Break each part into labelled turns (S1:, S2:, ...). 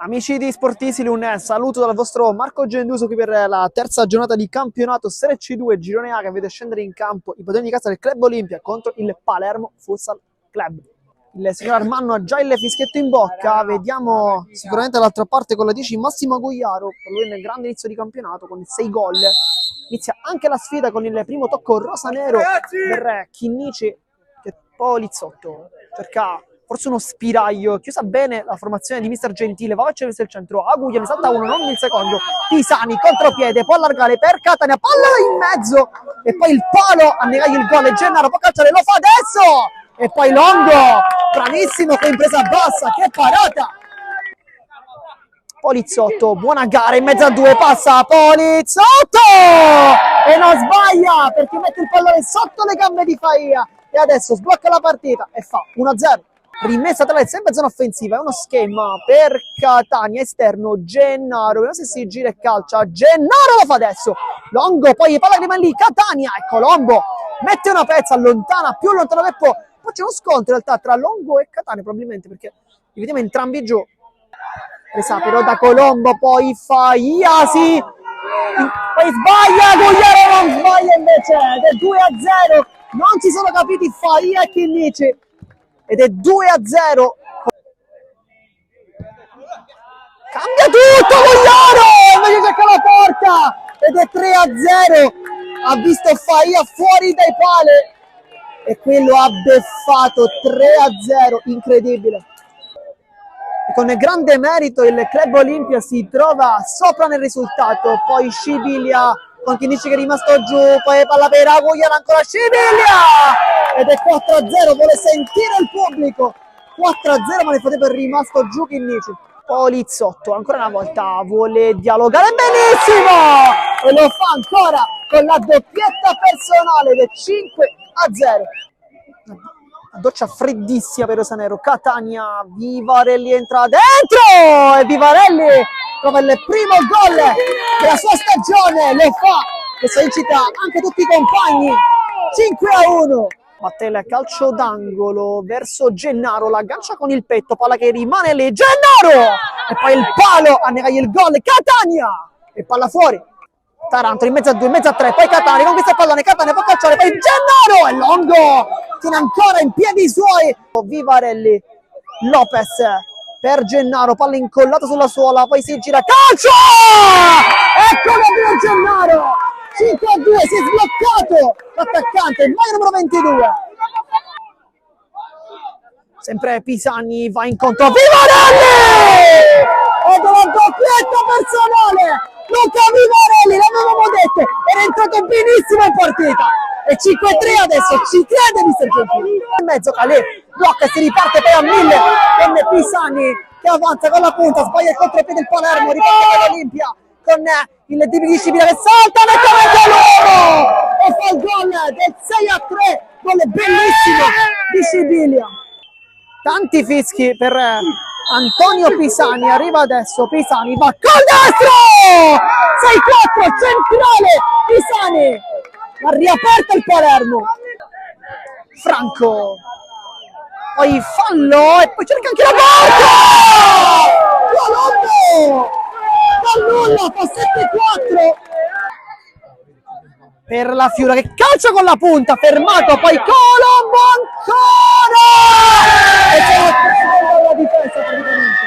S1: Amici di Sportisili, un saluto dal vostro Marco Genduso qui per la terza giornata di campionato Serie C2 Girone A, che vede scendere in campo i padroni di casa del Club Olimpia contro il Palermo Futsal Club. Il signor Armanno ha già il fischietto in bocca, vediamo sicuramente dall'altra parte con la 10 Massimo Gugliaro, per lui nel grande inizio di campionato con 6 gol. Inizia anche la sfida con il primo tocco rosanero per Chinnici, che Polizzotto cerca forse uno spiraglio, chiusa bene la formazione di mister Gentile, va verso il centro, Aguglia ne salta uno, non il secondo, Pisani, contropiede, può allargare per Catania, palla in mezzo, e poi il palo a negare il gol, Gennaro può calciare, lo fa adesso, e poi Longo, bravissimo con impresa bassa, che parata! Polizzotto, buona gara, in mezzo a due, passa Polizzotto! E non sbaglia, perché mette il pallone sotto le gambe di Faia, e adesso sblocca la partita e fa 1-0. Rimessa tra le sempre zona offensiva, è uno schema per Catania, esterno, Gennaro, vediamo se si gira e calcia, Gennaro lo fa adesso, Longo, poi palla che rimane lì, Catania, e Colombo mette una pezza, allontana, più lontano che può, poi c'è uno scontro in realtà tra Longo e Catania probabilmente, perché li vediamo entrambi giù, presa però da Colombo, poi Faia, sì, poi sbaglia, Gugliaro non sbaglia invece, ed è 2-0, non si sono capiti Faia e Chinnici, ed è 2-0. Cambia tutto Gugliaro, invece cerca la porta, ed è 3-0. Ha visto Faia fuori dai pali e quello ha beffato. 3-0, incredibile. E con grande merito il Club Olimpia si trova sopra nel risultato, poi Scibilia con Chinnici che è rimasto giù, poi palla per Gugliaro, ancora Scibilia, ed è 4-0, vuole sentire il pubblico, 4-0, ma nel frattempo è rimasto giù Chinnici. Polizzotto ancora una volta vuole dialogare benissimo e lo fa ancora con la doppietta personale del 5-0. Una doccia freddissima per Rosanero, Catania, Vivarelli entra dentro e Vivarelli trova il primo gol della sua stagione, lo fa e sollecita anche tutti i compagni. 5-1. Batte il calcio d'angolo verso Gennaro, l'aggancia con il petto, palla che rimane lì, Gennaro! E poi il palo a negare il gol, Catania! E palla fuori. Taranto in mezzo a 2, in mezzo a 3, poi Catania conquista il pallone, Catania può calciare, poi Gennaro e Longo tiene ancora in piedi i suoi. Vivarelli, Lopez per Gennaro, palla incollata sulla suola, poi si gira, calcio! Eccolo per Gennaro! 5-2, si è sbloccato l'attaccante, il maglia numero 22. Sempre Pisani va incontro a Vivarelli! Ed una doppietta personale! Luca Vivarelli, l'avevamo detto, era entrato benissimo in partita. E 5-3 adesso, ci crede mister Gentile. In mezzo Calè, blocca e si riparte poi a 1000 con Pisani che avanza con la punta, sbaglia il contropiede il Palermo, riparte con l'Olimpia con il DB di Scibilia che salta nettamente l'uomo e fa il gol del 6-3, gol bellissimo di Scibilia. Tanti fischi per Antonio Pisani, arriva adesso Pisani, va col destro! 6-4, centrale Pisani, ha riaperto il Palermo. Franco, poi fallo e poi cerca anche la porta! Colombo! Dal nulla fa 7-4 per la Fiura che calcia con la punta, fermato, poi Colombo ancora! E c'è la difesa praticamente.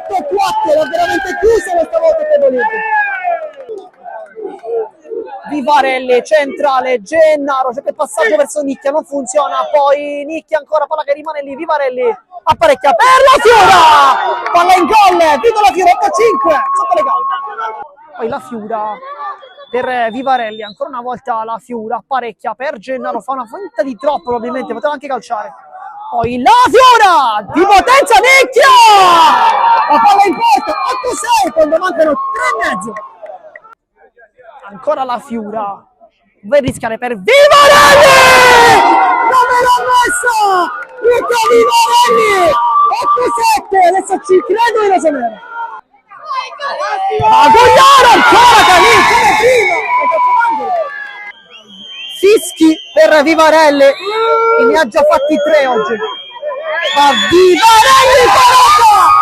S1: 8-4, l'ha veramente chiusa questa volta per l'Olimpia. Vivarelli, centrale, Gennaro, c'è il passaggio verso Nicchia, non funziona, poi Nicchia ancora, palla che rimane lì, Vivarelli apparecchia per la Fiura, palla in gol, Vito la Fiura, 8-5, sotto le gambe. Poi la Fiura per Vivarelli, ancora una volta la Fiura, apparecchia per Gennaro, fa una finta di troppo probabilmente, poteva anche calciare. Poi la Fiura, di potenza Nicchia, la palla in porta, 8-6, quando mancano 3,5. Ancora la Fiura, vuole rischiare per Vivarelli! Dove l'ha messo? Luca Vivarelli! 8-7, adesso ci credo in Rosanero. Ma Gugliaro ancora Canici, prima! Fischi per Vivarelli, e ne ha già fatti 3 oggi. Ma Vivarelli parata!